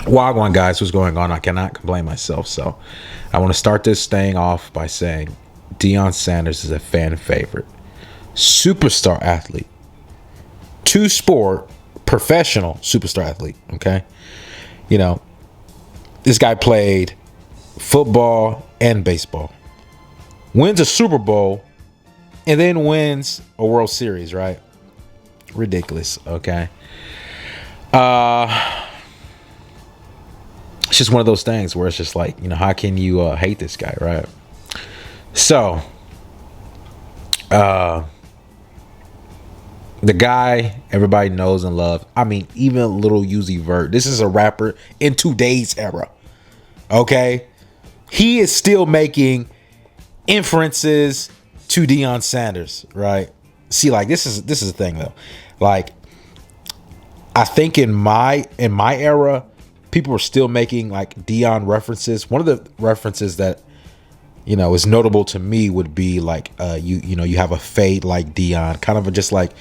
Wagwan guys, what's going on? I cannot complain myself. So I want to start this thing off by saying Deion Sanders is a fan favorite, superstar athlete, two-sport professional superstar athlete. Okay, you know, this guy played football and baseball, wins a Super Bowl, and then wins a World Series. Right? Ridiculous. Okay. It's just one of those things where it's just like, how can you hate this guy, right? So, the guy everybody knows and loves. I mean, even Little Uzi Vert. This is a rapper in today's era. Okay, he is still making inferences to Deion Sanders, right? See, like this is the thing though. Like, I think in my era, people were still making like Deion references. One of the references that is notable to me would be like you have a fade like Deion, kind of just like,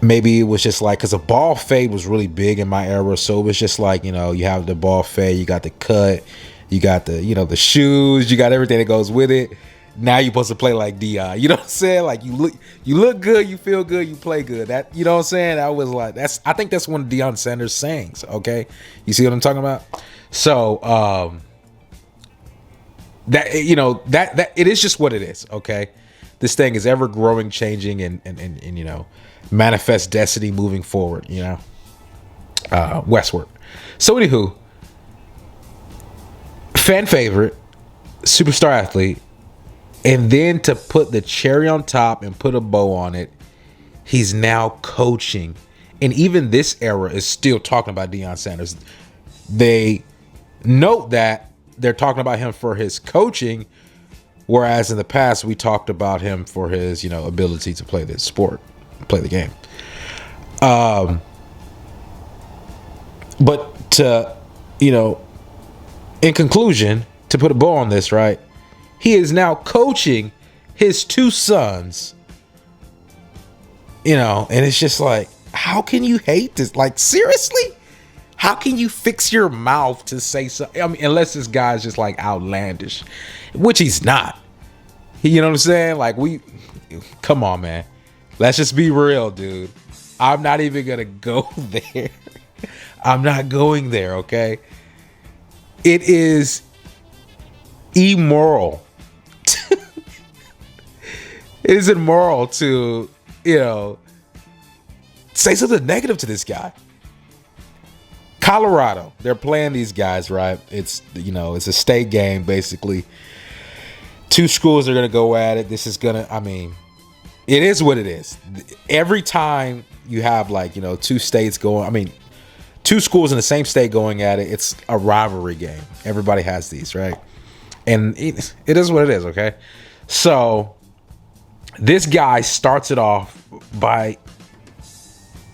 maybe it was just like, because a ball fade was really big in my era, so it was just like, you have the ball fade, you got the cut, you got the the shoes, you got everything that goes with it. Now you're supposed to play like Deion. You know what I'm saying? Like you look good, you feel good, you play good. That, you know what I'm saying? I was like, I think that's one of Deion Sanders' sayings. Okay, you see what I'm talking about? So that that it is just what it is. Okay, this thing is ever growing, changing, and manifest destiny moving forward. Westward. So anywho, fan favorite, superstar athlete. And then to put the cherry on top and put a bow on it, he's now coaching. And even this era is still talking about Deion Sanders. They note that they're talking about him for his coaching, whereas in the past we talked about him for his, ability to play the sport, play the game. But to, in conclusion, to put a bow on this, right? He is now coaching his two sons, and it's just like, how can you hate this? Like, seriously? How can you fix your mouth to say something? I mean, unless this guy's just like outlandish, which he's not. You know what I'm saying? Like, come on, man. Let's just be real, dude. I'm not even going to go there. I'm not going there, okay? It is immoral. It is immoral to, say something negative to this guy. Colorado, they're playing these guys, right? It's, it's a state game, basically. Two schools are going to go at it. This is going to, it is what it is. Every time you have like, two states going, two schools in the same state going at it, it's a rivalry game. Everybody has these, right? And it is what it is, okay? So this guy starts it off by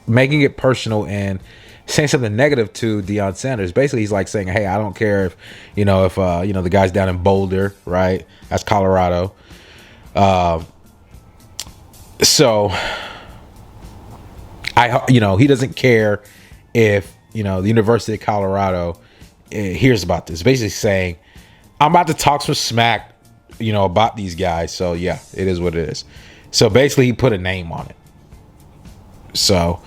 making it personal and saying something negative to Deion Sanders. Basically, he's like saying, "Hey, I don't care if the guy's down in Boulder, right? That's Colorado. So he doesn't care if the University of Colorado hears about this." Basically saying, I'm about to talk some smack, about these guys. So yeah, it is what it is. So basically, he put a name on it. So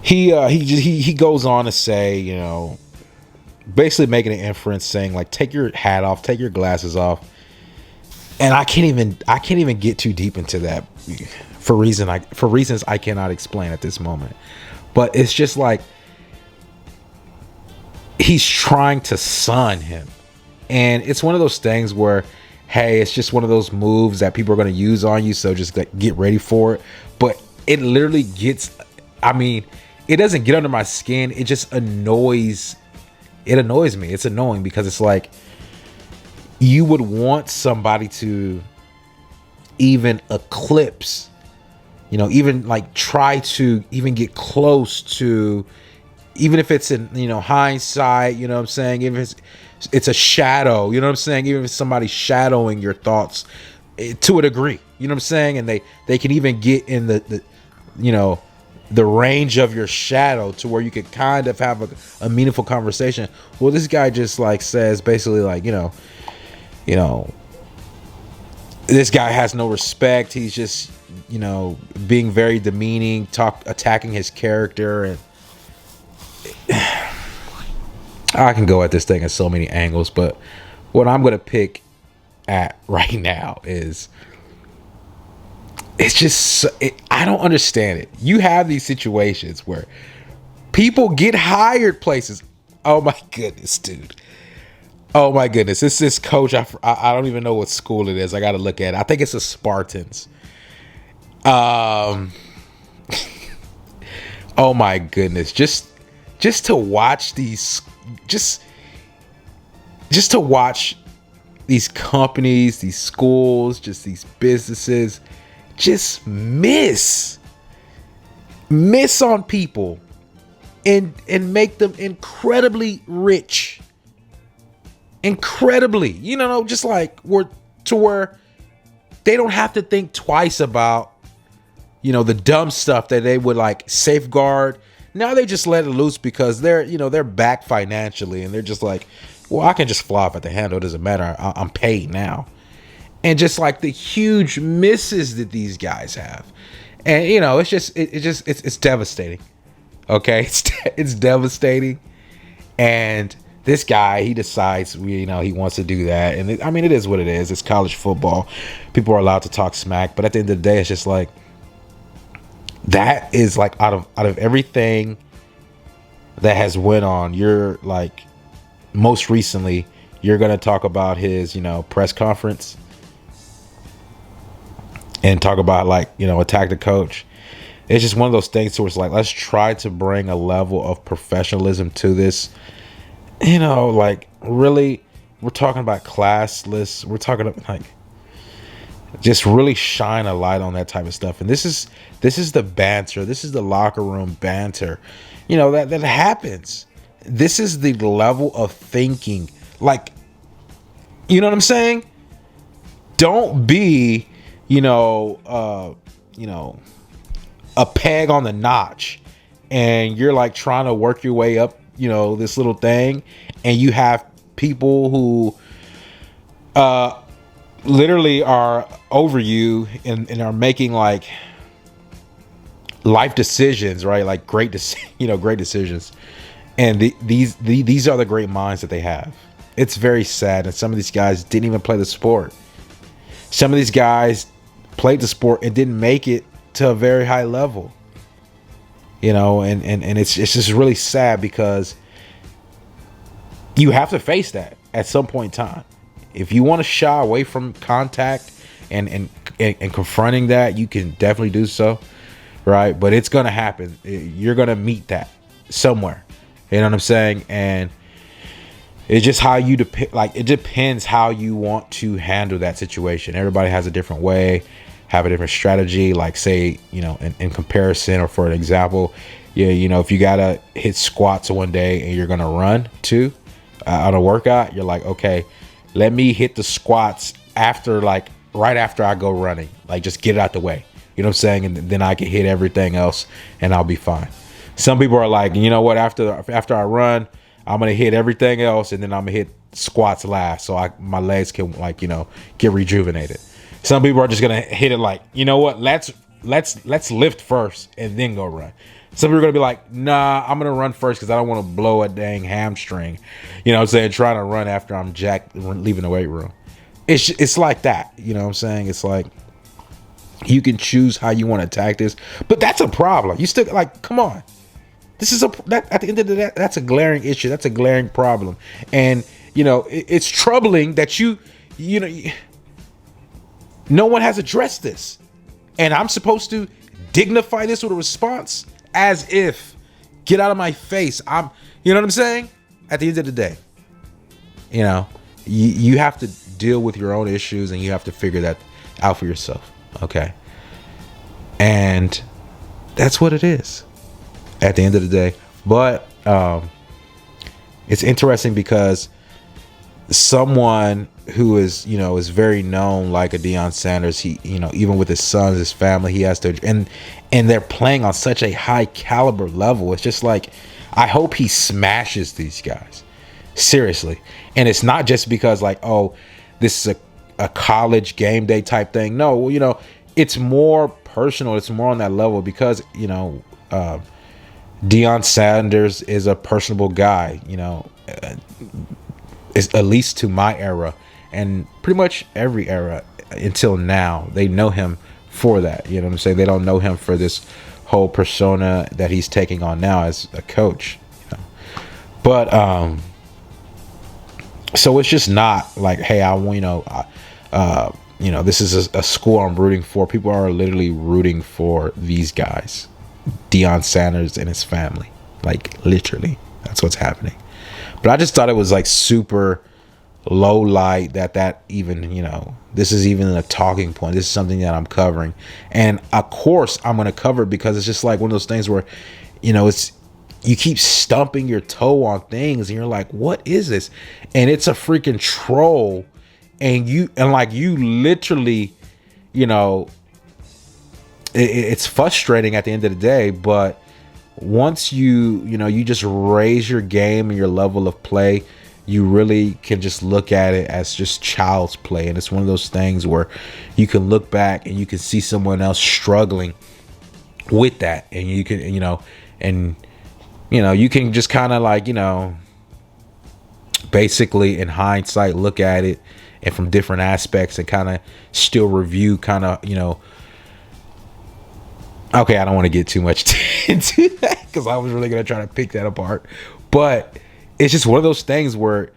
he goes on to say, basically making an inference, saying like, take your hat off, take your glasses off. And I can't even get too deep into that for reasons I cannot explain at this moment. But it's just like he's trying to sun him. And it's one of those things where, hey, it's just one of those moves that people are going to use on you. So just like, get ready for it. But it literally it doesn't get under my skin. It just annoys me. It's annoying because it's like, you would want somebody to even eclipse, even like try to even get close to, even if it's in, hindsight, you know what I'm saying? Even if it's a shadow, you know what I'm saying? Even if it's somebody shadowing your thoughts to a degree, you know what I'm saying? And they can even get in the the range of your shadow to where you could kind of have a meaningful conversation. Well, this guy just like says basically like, you know, this guy has no respect. He's just, being very demeaning, attacking his character. And I can go at this thing in so many angles, but what I'm going to pick at right now is, it's just, I don't understand it. You have these situations where people get hired places. Oh my goodness, dude. Oh my goodness. It's this coach. I don't even know what school it is. I got to look at it. I think it's the Spartans. Oh my goodness. Just to watch these, just to watch these companies, these schools, just these businesses, just miss on people and make them incredibly rich. Incredibly, just like where they don't have to think twice about, the dumb stuff that they would like safeguard. Now they just let it loose because they're back financially, and they're just like, well, I can just fly off at the handle. It doesn't matter. I'm paid now. And just like the huge misses that these guys have. And, it's devastating. Okay. It's devastating. And this guy, he decides, he wants to do that. And it is what it is. It's college football. People are allowed to talk smack. But at the end of the day, it's just like, that is like out of everything that has went on, you're like, most recently, you're going to talk about his, press conference and talk about like, attack the coach. It's just one of those things where it's like, let's try to bring a level of professionalism to this. Like really, we're talking about classless. We're talking about like, just really shine a light on that type of stuff. And this is the banter. This is the locker room banter, that happens. This is the level of thinking. Like, you know what I'm saying? Don't be, a peg on the notch, and you're like trying to work your way up, this little thing, and you have people who literally are over you and are making like life decisions, right? Like great decisions. And these are the great minds that they have. It's very sad. And some of these guys didn't even play the sport. Some of these guys played the sport and didn't make it to a very high level. And it's just really sad because you have to face that at some point in time. If you want to shy away from contact and confronting that, you can definitely do so, right? But it's gonna happen. You're gonna meet that somewhere. You know what I'm saying? And it's just how you it depends how you want to handle that situation. Everybody has a different way, have a different strategy. Like say, in comparison or for an example, if you gotta hit squats one day and you're gonna run too on a workout, you're like, okay, let me hit the squats right after I go running. Like just get it out the way. You know what I'm saying? And then I can hit everything else and I'll be fine. Some people are like, you know what? After I run, I'm gonna hit everything else, and then I'm gonna hit squats last, so my legs can get rejuvenated. Some people are just gonna hit it like, you know what? Let's lift first and then go run. Some people are gonna be like, nah, I'm gonna run first because I don't want to blow a dang hamstring. You know what I'm saying? Trying to run after I'm jacked, leaving the weight room. It's like that. You know what I'm saying? It's like you can choose how you want to attack this, but that's a problem. You still like, come on. This is at the end of the day, that's a glaring issue. That's a glaring problem. And, it's troubling that no one has addressed this. And I'm supposed to dignify this with a response as if, get out of my face. You know what I'm saying? At the end of the day, you have to deal with your own issues and you have to figure that out for yourself. Okay. And that's what it is at the end of the day. But it's interesting because someone who is, is very known like a Deion Sanders. He, even with his sons, his family, he has to, and they're playing on such a high caliber level. It's just like, I hope he smashes these guys. Seriously. And it's not just because like, oh, this is a college game day type thing. No, it's more personal. It's more on that level because, Deion Sanders is a personable guy, is at least to my era and pretty much every era until now. They know him for that. You know what I'm saying? They don't know him for this whole persona that he's taking on now as a coach. But so it's just not like, hey, this is a school I'm rooting for. People are literally rooting for these guys, Deion Sanders and his family. Like literally, that's what's happening. But I just thought it was like super low light that even, this is even a talking point. This is something that I'm covering. And of course I'm going to cover it because it's just like one of those things where, it's, you keep stumping your toe on things and you're like, what is this? And it's a freaking troll. And you literally, it's frustrating at the end of the day. But once you just raise your game and your level of play, you really can just look at it as just child's play. And it's one of those things where you can look back and you can see someone else struggling with that. And you can, you can just kind of like, basically in hindsight, look at it and from different aspects and kind of still review kind of, okay, I don't want to get too much into that because I was really going to try to pick that apart. But it's just one of those things where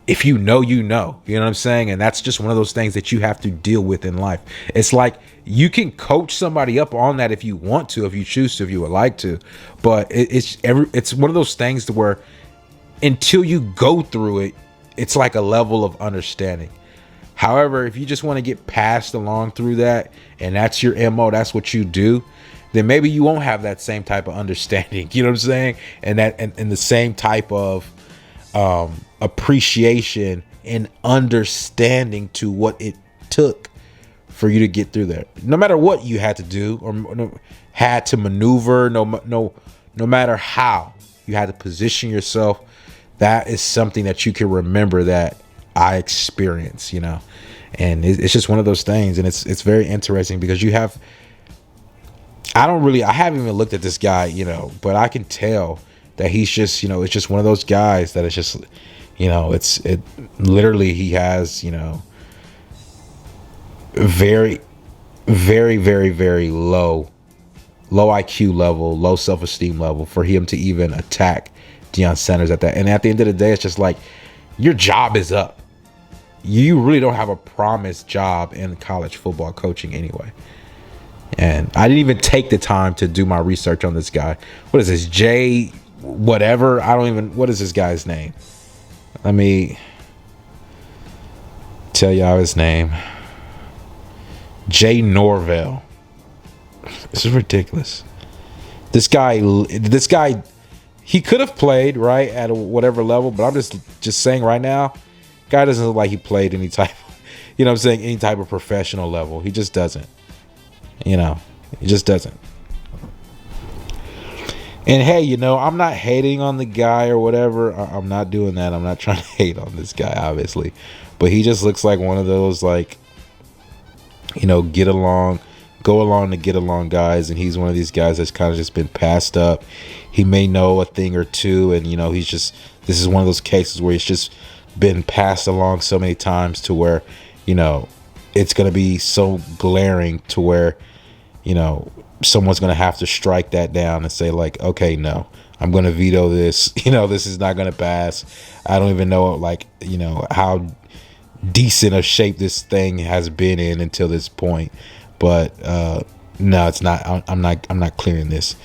if you know what I'm saying? And that's just one of those things that you have to deal with in life. It's like you can coach somebody up on that if you want to, if you choose to, if you would like to. But it's one of those things to where until you go through it, it's like a level of understanding. However, if you just want to get passed along through that and that's your MO, that's what you do, then maybe you won't have that same type of understanding. You know what I'm saying? And the same type of appreciation and understanding to what it took for you to get through there. No matter what you had to do or had to maneuver, no matter how you had to position yourself, that is something that you can remember that I experienced, and it's just one of those things. And it's very interesting because I haven't even looked at this guy, but I can tell that he's just, it's just one of those guys that it's just, it literally, he has, very, very, very, very low IQ level, low self-esteem level for him to even attack Deion Sanders at that. And at the end of the day, it's just like, your job is up. You really don't have a promised job in college football coaching anyway. And I didn't even take the time to do my research on this guy. What is this? Jay whatever? What is this guy's name? Let me tell y'all his name. Jay Norvell. This is ridiculous. This guy, he could have played right at whatever level, but I'm just saying right now, guy doesn't look like he played any type, any type of professional level. He just doesn't. He just doesn't. And hey, I'm not hating on the guy or whatever. I'm not doing that. I'm not trying to hate on this guy, obviously. But he just looks like one of those, like, go along to get along guys. And he's one of these guys that's kind of just been passed up. He may know a thing or two. And, this is one of those cases where he's just been passed along so many times to where, it's going to be so glaring to where, someone's going to have to strike that down and say like, okay, no, I'm going to veto this. This is not going to pass. I don't even know how decent a shape this thing has been in until this point. But no, it's not. I'm not clearing this.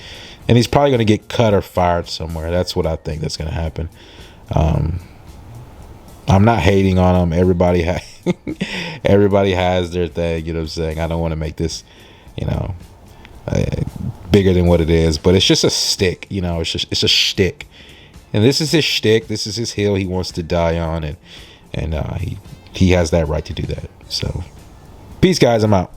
And he's probably going to get cut or fired somewhere. That's what I think that's going to happen. I'm not hating on him. Everybody has their thing. You know what I'm saying? I don't want to make this, bigger than what it is. But it's just a stick. It's a shtick. And this is his shtick. This is his hill he wants to die on. And and he has that right to do that. So, peace, guys. I'm out.